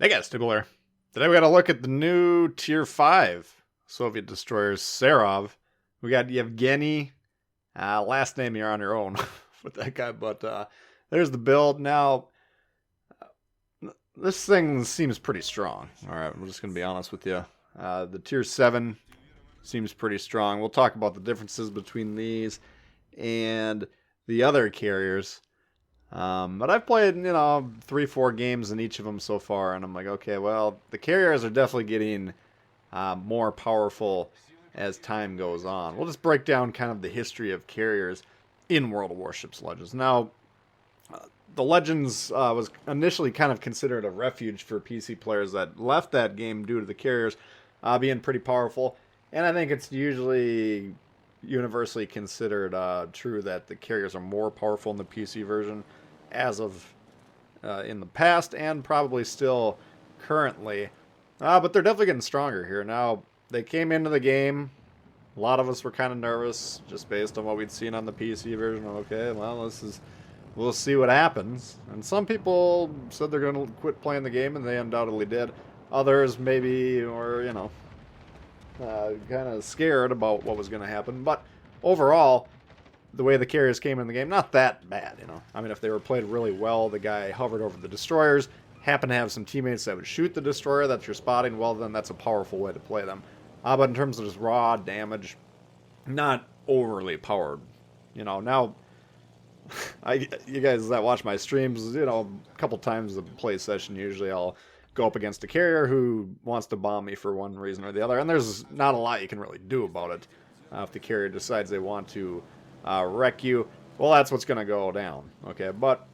Hey guys, Tbull. Today we got to look at the new Tier 5 Soviet destroyers, Serov. We got Yevgeny. Last name you're on your own with that guy, but there's the build. Now, this thing seems pretty strong. Alright, I'm just going to be honest with you. The Tier 7 seems pretty strong. We'll talk about the differences between these and the other carriers. But I've played, 3, 4 games in each of them so far, and I'm like, okay, well, the carriers are definitely getting more powerful as time goes on. We'll just break down kind of the history of carriers in World of Warships Legends. Now, the Legends was initially kind of considered a refuge for PC players that left that game due to the carriers being pretty powerful, and I think it's usually universally considered true that the carriers are more powerful in the PC version as of in the past and probably still currently. But they're definitely getting stronger here. Now, they came into the game. A lot of us were kind of nervous just based on what we'd seen on the PC version. Okay, well, we'll see what happens. And some people said they're going to quit playing the game, and they undoubtedly did. Others maybe were, kind of scared about what was going to happen. But overall, the way the carriers came in the game, not that bad. I mean, if they were played really well, the guy hovered over the destroyers, happened to have some teammates that would shoot the destroyer that you're spotting, well, then that's a powerful way to play them. But in terms of just raw damage, not overly powered. Now, you guys that watch my streams, a couple times a play session, usually I'll go up against a carrier who wants to bomb me for one reason or the other, and there's not a lot you can really do about it. If the carrier decides they want to wreck you, well, that's what's going to go down. Okay, but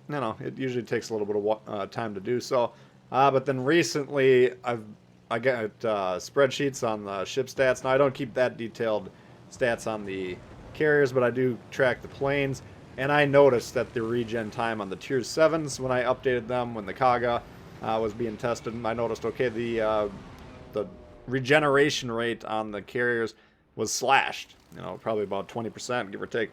it usually takes a little bit of time to do so. But then recently, I got spreadsheets on the ship stats. Now I don't keep that detailed stats on the carriers, but I do track the planes. And I noticed that the regen time on the tier 7s, when I updated them, when the Kaga was being tested, I noticed, okay, the regeneration rate on the carriers was slashed, probably about 20%, give or take.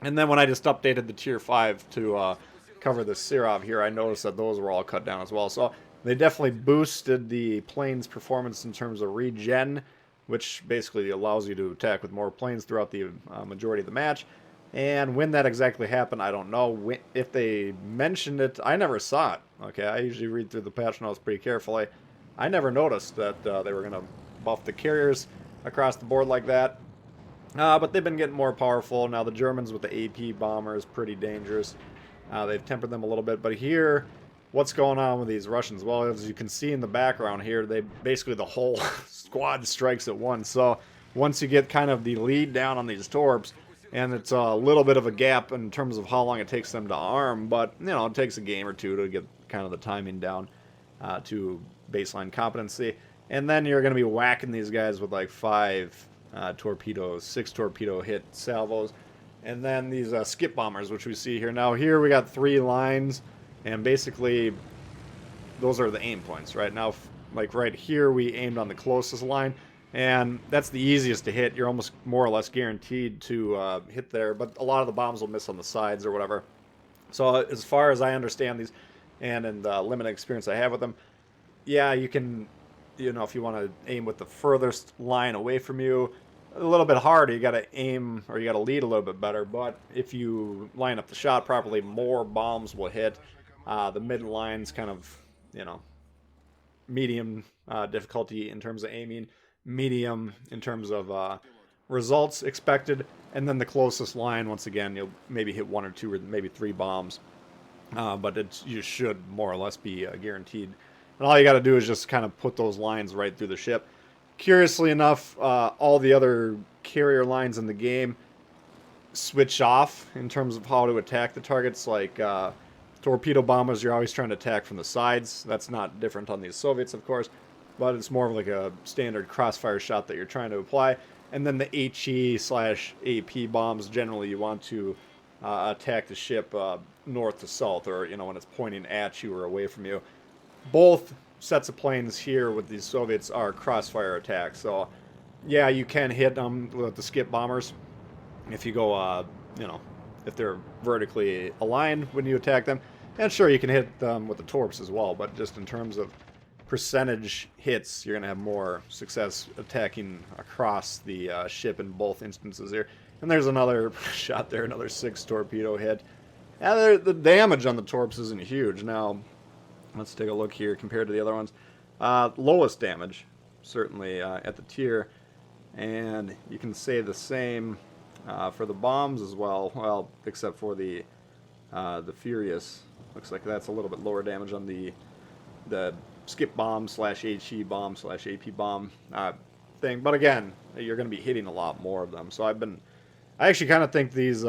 And then when I just updated the tier 5 to cover the Serov here, I noticed that those were all cut down as well. So they definitely boosted the plane's performance in terms of regen, which basically allows you to attack with more planes throughout the majority of the match. And when that exactly happened, I don't know. If they mentioned it, I never saw it. Okay, I usually read through the patch notes pretty carefully. I never noticed that they were going to buff the carriers across the board like that. But they've been getting more powerful. Now the Germans with the AP bomber is pretty dangerous. They've tempered them a little bit. But here, what's going on with these Russians? Well, as you can see in the background here, they basically the whole squad strikes at once. So once you get kind of the lead down on these torps, and it's a little bit of a gap in terms of how long it takes them to arm, but it takes a game or two to get kind of the timing down to baseline competency. And then you're going to be whacking these guys with like 5 torpedoes, 6 torpedo hit salvos, and then these skip bombers, which we see here. Now here we got 3 lines, and basically those are the aim points. Right now, like right here, we aimed on the closest line. And that's the easiest to hit. You're almost more or less guaranteed to hit there, but a lot of the bombs will miss on the sides or whatever. So as far as I understand these, and in the limited experience I have with them, yeah, you can, if you want to aim with the furthest line away from you, a little bit harder. You got to aim, or you got to lead a little bit better. But if you line up the shot properly, more bombs will hit. The mid line's kind of, medium difficulty in terms of aiming, medium in terms of results expected, and then the closest line, once again, you'll maybe hit 1 or 2 or maybe 3 bombs, but you should more or less be guaranteed. And all you got to do is just kind of put those lines right through the ship. Curiously enough, all the other carrier lines in the game switch off in terms of how to attack the targets. Like torpedo bombers, you're always trying to attack from the sides. That's not different on these Soviets, of course, but it's more of like a standard crossfire shot that you're trying to apply. And then the HE/AP bombs, generally you want to attack the ship north to south, or when it's pointing at you or away from you. Both sets of planes here with these Soviets are crossfire attacks. So yeah, you can hit them with the skip bombers if you go, if they're vertically aligned when you attack them. And sure, you can hit them with the torps as well, but just in terms of percentage hits, you're going to have more success attacking across the ship in both instances here. And there's another shot there, another 6 torpedo hit. Yeah, the damage on the torps isn't huge. Now, let's take a look here compared to the other ones. Lowest damage, certainly at the tier. And you can say the same for the bombs as well. Well, except for the Furious. Looks like that's a little bit lower damage on the skip bomb slash HE bomb slash AP bomb thing. But again, you're going to be hitting a lot more of them. So I actually kind of think these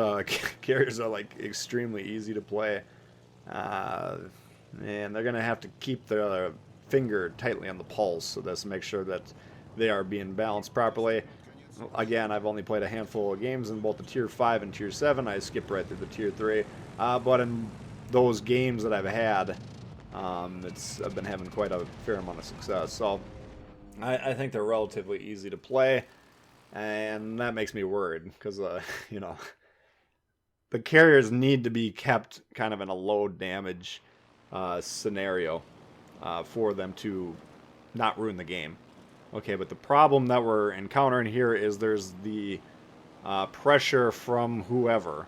carriers are like extremely easy to play. And they're going to have to keep their finger tightly on the pulse so that's to make sure that they are being balanced properly. Again, I've only played a handful of games in both the Tier 5 and Tier 7. I skipped right through the Tier 3. But in those games that I've had, I've been having quite a fair amount of success. So I think they're relatively easy to play. And that makes me worried because, you know, the carriers need to be kept kind of in a low damage scenario for them to not ruin the game. Okay, but the problem that we're encountering here is there's the pressure from whoever,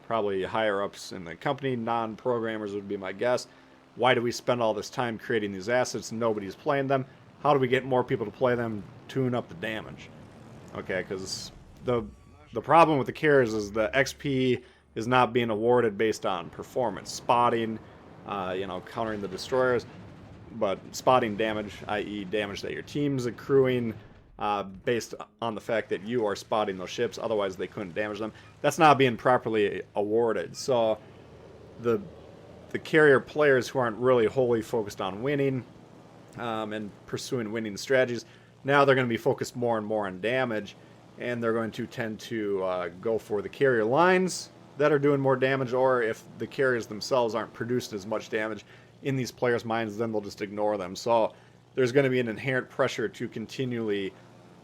probably higher ups in the company, non-programmers would be my guess. Why do we spend all this time creating these assets and nobody's playing them? How do we get more people to play them, tune up the damage? Okay, because the problem with the carriers is the XP is not being awarded based on performance, spotting, you know, countering the destroyers, but spotting damage, i.e. damage that your team's accruing based on the fact that you are spotting those ships, otherwise they couldn't damage them. That's not being properly awarded. So the carrier players who aren't really wholly focused on winning and pursuing winning strategies, now they're going to be focused more and more on damage, and they're going to tend to go for the carrier lines that are doing more damage, or if the carriers themselves aren't producing as much damage in these players' minds, then they'll just ignore them. So there's going to be an inherent pressure to continually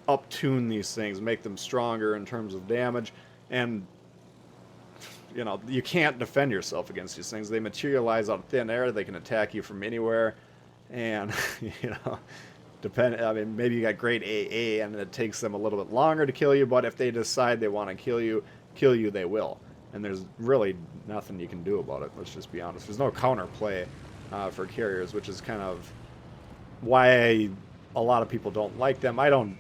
up-tune these things, make them stronger in terms of damage, and you know, you can't defend yourself against these things. They materialize out of thin air, they can attack you from anywhere, and you know, I mean, maybe you got great AA and it takes them a little bit longer to kill you, but if they decide they want to kill you, they will. And there's really nothing you can do about it, let's just be honest. There's no counterplay for carriers, which is kind of why a lot of people don't like them. I don't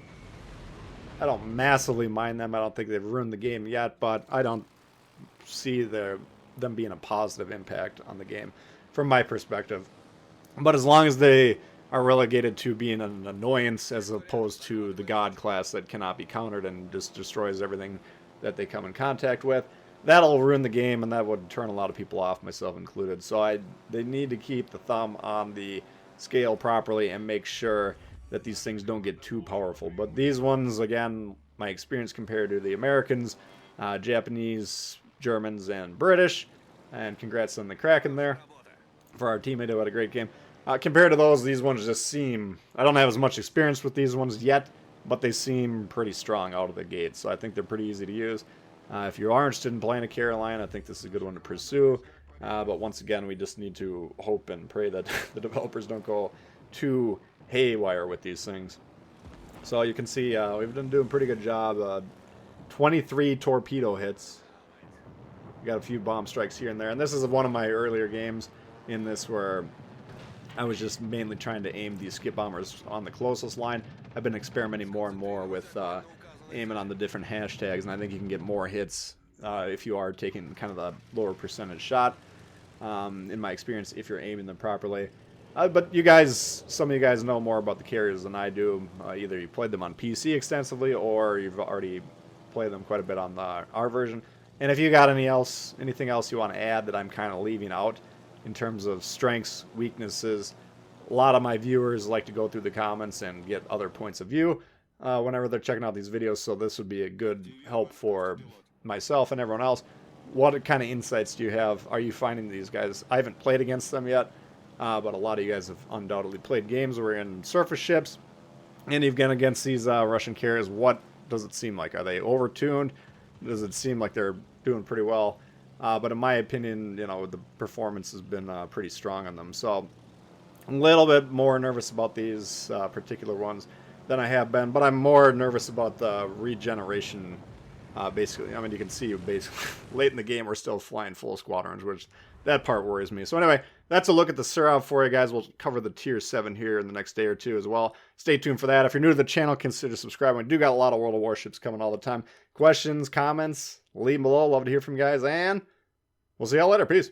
massively mind them. I don't think they've ruined the game yet, but I don't see them being a positive impact on the game from my perspective. But as long as they are relegated to being an annoyance as opposed to the god class that cannot be countered and just destroys everything that they come in contact with, that'll ruin the game, and that would turn a lot of people off, myself included. So they need to keep the thumb on the scale properly and make sure that these things don't get too powerful. But these ones, again, my experience compared to the Americans, Japanese, Germans, and British, and congrats on the Kraken there for our teammate who had a great game. Compared to those, these ones just seem... I don't have as much experience with these ones yet, but they seem pretty strong out of the gate, so I think they're pretty easy to use. If you are interested in playing a carrier line, I think this is a good one to pursue. But once again, we just need to hope and pray that the developers don't go too haywire with these things. So you can see we've been doing a pretty good job. 23 torpedo hits. We got a few bomb strikes here and there. And this is one of my earlier games in this where I was just mainly trying to aim these skip bombers on the closest line. I've been experimenting more and more with aiming on the different hashtags, and I think you can get more hits if you are taking kind of the lower percentage shot, in my experience, if you're aiming them properly. But you guys, some of you guys know more about the carriers than I do. Either you played them on PC extensively, or you've already played them quite a bit on our version. And if you got anything else you want to add that I'm kind of leaving out in terms of strengths, weaknesses, a lot of my viewers like to go through the comments and get other points of view whenever they're checking out these videos, so this would be a good help for myself and everyone else. What kind of insights do you have? Are you finding these guys? I haven't played against them yet, but a lot of you guys have undoubtedly played games where you're in surface ships, and you've gone against these Russian carriers. What does it seem like? Are they overtuned? Does it seem like they're doing pretty well? But in my opinion, you know, the performance has been pretty strong on them. So I'm a little bit more nervous about these particular ones than I have been, but I'm more nervous about the regeneration. Basically, I mean, you can see basically late in the game we're still flying full squadrons, which that part worries me. So anyway, that's a look at the Serov for you guys. We'll cover the tier 7 here in the next day or two as well. Stay tuned for that. If you're new to the channel, consider subscribing. We do got a lot of World of Warships coming all the time. Questions, comments, leave them below. Love to hear from you guys, and we'll see y'all later. Peace.